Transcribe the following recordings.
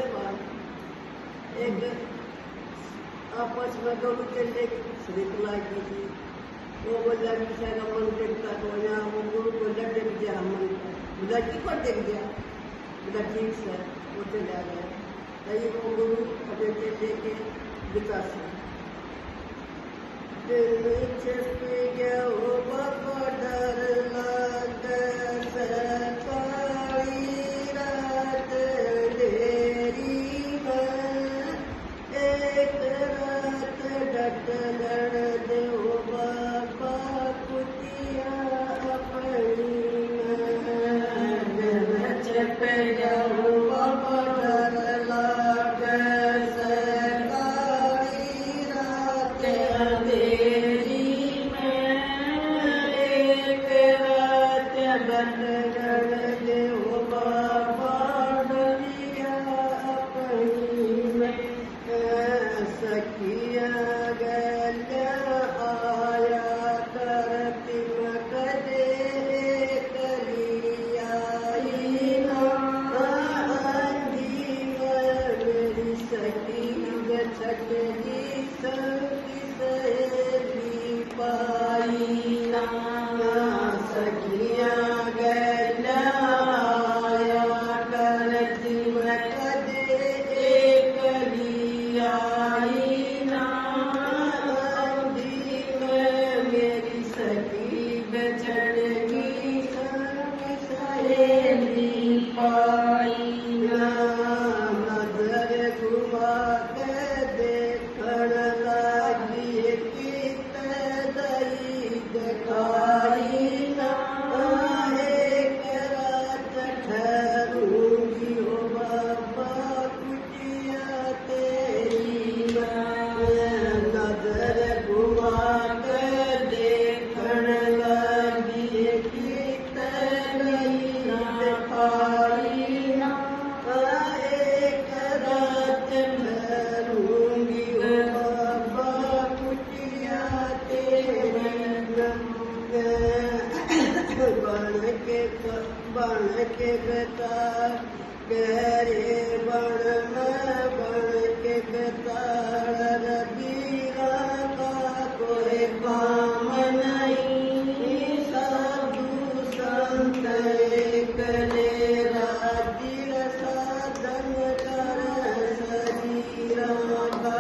के बाद एक आपस में दोनों चलने की श्रृंखला की थी। वो बोला कि शायद मन देखता तो यहाँ वो गुरु को लड़ देख दिया हम मन का बोला की को देख दिया बोला ठीक से वो चला गया। तभी वो गुरु अपने चलने के विकास गया वो बाबा डर लग बन के बेटा गहरे बन के बेताड़ रबीरा का कोई काम नहीं साधु संत कले राजीर साधन कर शरीरा का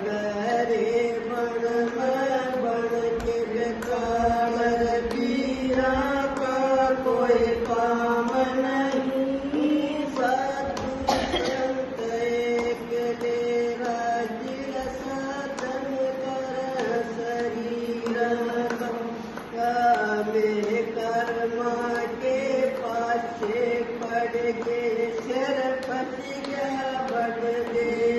गहरे बन के बेताड़ रबीरा कोई काम नहीं साधु संत एकले राजीर साधन कर शरीर का मेरे कर्मा के पाछे पड़ के सिर फस गया बढ़ दे